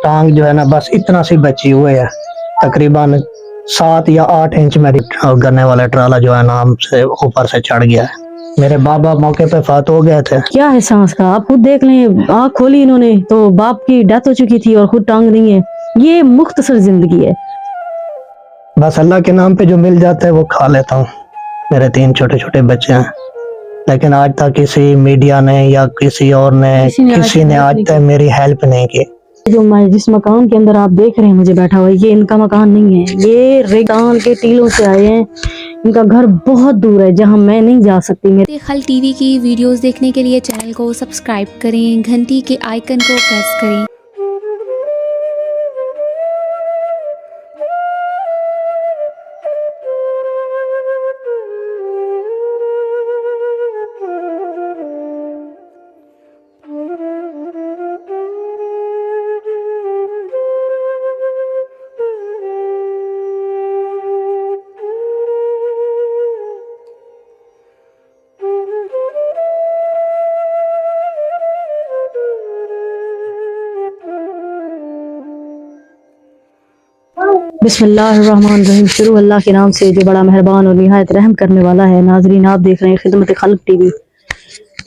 टांग जो है ना बस इतना सी बची हुई है, तकरीबन 7 या 8 इंच मेरी गन्ने वाला ट्राला जो है ना हमसे ऊपर से चढ़ गया है। मेरे बाबा मौके पे फात हो गए थे। क्या है सांस का, आप खुद देख लें, आँख खोली इन्होंने तो बाप की डेथ हो चुकी थी और खुद टांग नहीं है। ये मुख्तसर जिंदगी है। बस अल्लाह के नाम पे जो मिल जाता है वो खा लेता हूँ। मेरे 3 छोटे छोटे बच्चे हैं, लेकिन आज तक किसी मीडिया ने या किसी और ने किसी ने आज तक मेरी हेल्प नहीं की। जिस मकान के अंदर आप देख रहे हैं मुझे बैठा हुआ, ये इनका मकान नहीं है। ये रेगिस्तान के टीलों से आए हैं। इनका घर बहुत दूर है जहां मैं नहीं जा सकती। खल टीवी की वीडियोस देखने के लिए चैनल को सब्सक्राइब करें, घंटी के आइकन को प्रेस करें। बिस्मिल्लाहिर्रहमानिर्रहीम। शुरू अल्लाह के नाम से जो बड़ा मेहरबान और निहायत रहम करने वाला है। नाजरीन, आप देख रहे हैं खिदमत खल्क टीवी।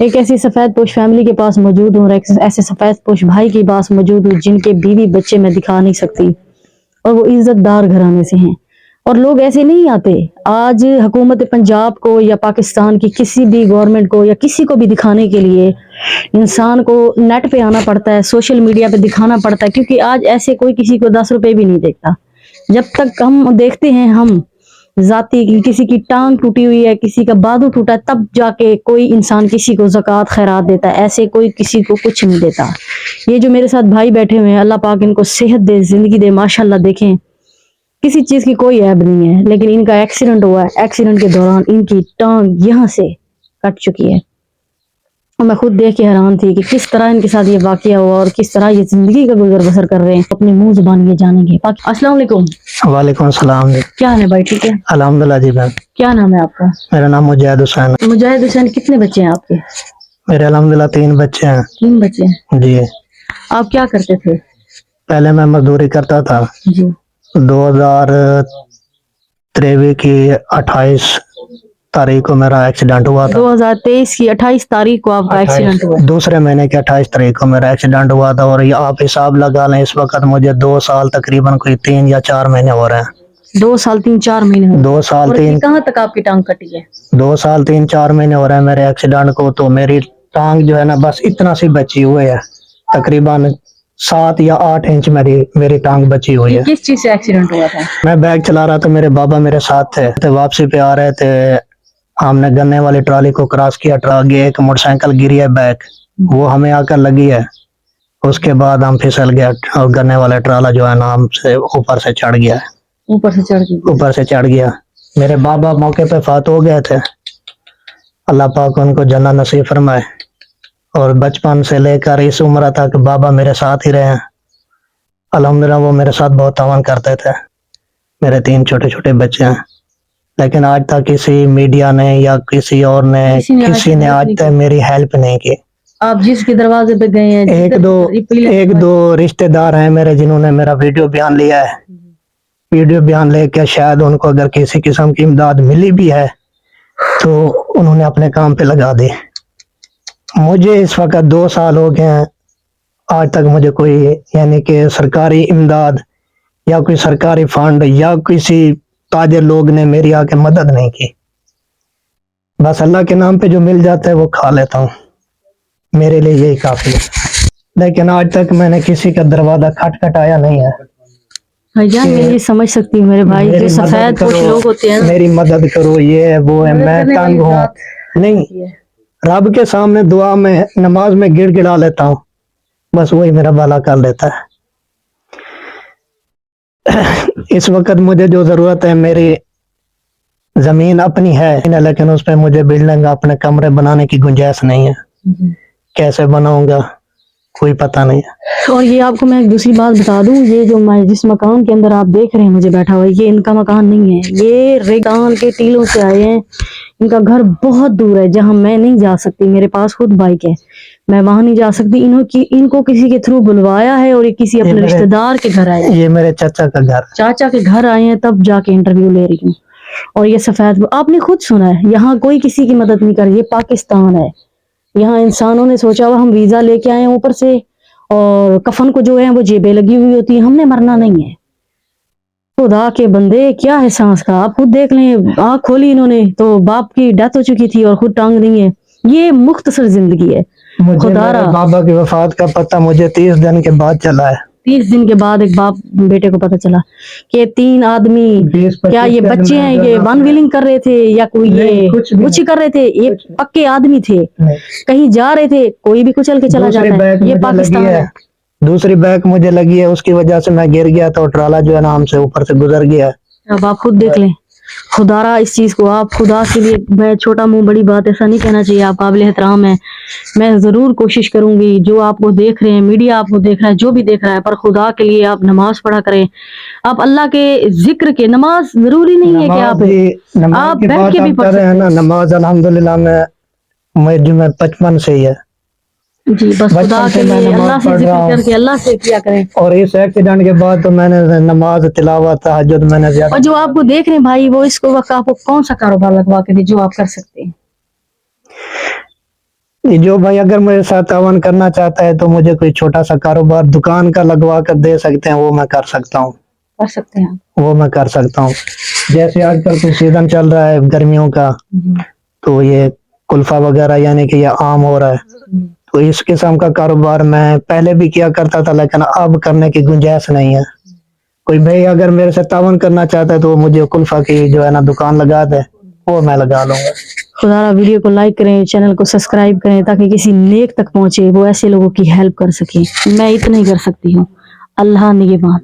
एक ऐसी सफ़ेद पोश फैमिली के पास मौजूद हूँ और एक ऐसे सफ़ेद पोश भाई के पास मौजूद हूँ जिनके बीवी बच्चे मैं दिखा नहीं सकती, और वो इज्जतदार घराने से हैं। और लोग ऐसे नहीं आते। आज हुकूमत पंजाब को या पाकिस्तान की किसी भी गवर्नमेंट को या किसी को भी दिखाने के लिए इंसान को नेट पे आना पड़ता है, सोशल मीडिया पे दिखाना पड़ता है, क्योंकि आज ऐसे कोई किसी को 10 रुपए भी नहीं देखता। जब तक हम देखते हैं हम जाती की किसी की टांग टूटी हुई है, किसी का बाजू टूटा है, तब जाके कोई इंसान किसी को ज़कात खैरात देता है। ऐसे कोई किसी को कुछ नहीं देता। ये जो मेरे साथ भाई बैठे हुए हैं, अल्लाह पाक इनको सेहत दे, जिंदगी दे, माशाल्लाह। देखें, किसी चीज की कोई ऐब नहीं है, लेकिन इनका एक्सीडेंट हुआ है। एक्सीडेंट के दौरान इनकी टांग यहाँ से कट चुकी है। और मैं खुद देख के हैरान थी कि किस तरह इनके साथ ये वाकया हुआ और किस तरह ये जिंदगी का गुजर बसर कर रहे हैं। अपनी मुंह जुबान ये जानेंगे। अस्सलाम वालेकुम। वालेकुम सलाम। क्या हाल है भाई? ठीक है अल्हम्दुलिल्लाह जी। मैम, क्या नाम है आपका? मेरा नाम मुजाहिद हुसैन। मुजाहिद हुसैन। कितने बच्चे हैं आपके? मेरे अल्हम्दुलिल्लाह 3 बच्चे हैं। 3 बच्चे हैं जी। आप क्या करते थे? पहले मैं मजदूरी करता था। जी। 2023 की 28 तारीख को मेरा एक्सीडेंट हुआ था। 2023 की 28 तारीख को आपका एक्सीडेंट हुआ? दूसरे महीने की 28 तारीख को मेरा एक्सीडेंट हुआ था। और ये आप हिसाब लगा लें, इस वक्त मुझे 2 साल तकरीबन कोई 3 या 4 महीने हो रहे हैं। 2 साल 3-4 महीने? 2 साल 3। कहाँ तक आपकी टांग कटी है? 2 साल 3-4 महीने हो रहे हैं मेरे एक्सीडेंट को। तो मेरी टांग जो है ना बस इतना सी बची हुई है, तकरीबन 7 या 8 इंच मेरी टांग बची हुई है। किस चीज से एक्सीडेंट हुआ था? मैं बैग चला रहा था, मेरे बाबा मेरे साथ थे, वापसी पे आ रहे थे। हमने गन्ने वाली ट्राली को क्रॉस किया, आगे एक मोटरसाइकिल गिरी है, बैग वो हमें आकर लगी है। उसके बाद हम फिसल गया और गन्ने वाला ट्राला जो है ना हमसे ऊपर से चढ़ गया। ऊपर से चढ़ गया। मेरे बाबा मौके पे फात हो गए थे। अल्लाह पाक उनको जन्नत नसीब फरमाए। और बचपन से लेकर इस उम्र तक बाबा मेरे साथ ही रहे हैं। अल्हम्दुलिल्लाह वो मेरे साथ बहुत तावन करते थे। मेरे 3 छोटे छोटे बच्चे हैं, लेकिन आज तक किसी मीडिया ने या किसी और ने किसी ने आज तक मेरी हेल्प नहीं की। आप जिसके दरवाजे पे गए हैं, एक दो रिश्तेदार हैं मेरे जिन्होंने मेरा वीडियो बयान लिया है। वीडियो बयान लेके शायद उनको अगर किसी किस्म की इमदाद मिली भी है तो उन्होंने अपने काम पे लगा दी। मुझे इस वक्त 2 साल हो गए हैं, आज तक मुझे कोई यानी कि सरकारी इमदाद या कोई सरकारी फंड या किसी ताजर लोग ने मेरी आके मदद नहीं की। बस अल्लाह के नाम पे जो मिल जाता है वो खा लेता हूँ, मेरे लिए यही काफी है। लेकिन आज तक मैंने किसी का दरवाजा खटखटाया नहीं है। भाईजान, मैं ये समझ सकती हूँ मेरे भाई, जो सफेद पोश लोग होते हैं, मेरी मदद करो, ये है वो है, मैं तंग हूँ। नहीं, रब के सामने दुआ में नमाज में गिड़गिड़ा लेता हूँ, बस वही मेरा भला कर लेता है। इस वक्त मुझे जो जरूरत है, मेरी जमीन अपनी है लेकिन उस पर मुझे बिल्डिंग अपने कमरे बनाने की गुंजाइश नहीं है। कैसे बनाऊंगा? कोई पता नहीं है। और ये आपको मैं एक दूसरी बात बता दूं, ये जो मैं जिस मकान के अंदर आप देख रहे हैं मुझे बैठा हुआ, ये इनका मकान नहीं है, ये रेगिस्तान के टीलों से आए हैं। इनका घर बहुत दूर है जहां मैं नहीं जा सकती, मेरे पास खुद बाइक है, मैं वहां नहीं जा सकती। इनको किसी के थ्रू बुलवाया है और ये किसी अपने रिश्तेदार के घर आए हैं। ये मेरे चाचा का घर, चाचा के घर आए हैं, तब जाके इंटरव्यू ले रही हूँ। और ये सफेद, आपने खुद सुना है, यहाँ कोई किसी की मदद नहीं कर रही, ये पाकिस्तान है। यहाँ इंसानों ने सोचा हुआ हम वीजा लेके आए हैं ऊपर से, और कफन को जो है वो जेबें लगी हुई होती है, हमने मरना नहीं है। खुदा के बंदे, क्या है सांस का, आप खुद देख लें। आँख खोली इन्होंने तो बाप की डेथ हो चुकी थी और खुद टांग दी है। ये मुख्तसर जिंदगी है। मुझे खुदारा मेरे बाबा की वफात का पता मुझे 30 दिन के बाद चला है। 30 दिन के बाद एक बाप बेटे को पता चला कि 3 आदमी, 20-25 क्या ये बच्चे हैं, ये वन व्हीलिंग कर रहे थे या कोई ये कुछ ही कर रहे थे, ये पक्के आदमी थे, नहीं। कहीं जा रहे थे, कोई भी कुचल के चला दूसरी जाता बैग है। ये मुझे पाकिस्तान लगी है। दूसरी बैग मुझे लगी है, उसकी वजह से मैं गिर गया तो ट्राला जो है ना हमसे ऊपर से गुजर गया। अब आप खुद देख लें। खुदारा इस चीज को, आप खुदा के लिए, मैं छोटा मुंह बड़ी बात ऐसा नहीं कहना चाहिए, आप काबिल एहतराम है। मैं जरूर कोशिश करूंगी, जो आपको देख रहे हैं, मीडिया आपको देख रहा है, जो भी देख रहा है, पर खुदा के लिए आप नमाज पढ़ा करें। आप अल्लाह के जिक्र के, नमाज जरूरी नहीं है कि आप बैठ के भी पढ़ सकते हैं ना। नमाज अल्हम्दुलिल्लाह मैं 55 से ही है जी। बस खुदा के लिए अल्लाह से जिक्र करके अल्लाह से किया करें। और इस एक्सीडेंट के बाद तो मैंने नमाज, तिलावत, तहज्जुद मैंने ज्यादा। और जो आपको देख रहे हैं भाई, वो इसको वक्त आपको कौन सा कारोबार लगवा के दे जो आप कर सकते हैं? जो भाई अगर मेरे साथ तावन करना चाहता है तो मुझे कोई छोटा सा कारोबार दुकान का लगवा कर दे सकते हैं, वो मैं कर सकता हूँ। कर सकते हैं वो मैं कर सकता हूँ। जैसे आजकल कोई सीजन चल रहा है गर्मियों का, तो ये कुल्फा वगैरह यानी कि ये आम हो रहा है, तो इस किस्म का कारोबार मैं पहले भी किया करता था, लेकिन अब करने की गुंजाइश नहीं है। कोई भाई अगर मेरे से तावन करना चाहता है तो वो मुझे कुल्फा की जो है ना दुकान लगा दे, वो मैं लगा लूंगा। खुदा वीडियो को लाइक करें, चैनल को सब्सक्राइब करें, ताकि किसी नेक तक पहुंचे, वो ऐसे लोगों की हेल्प कर सके। मैं इतना ही कर सकती हूँ। अल्लाह निगहबान।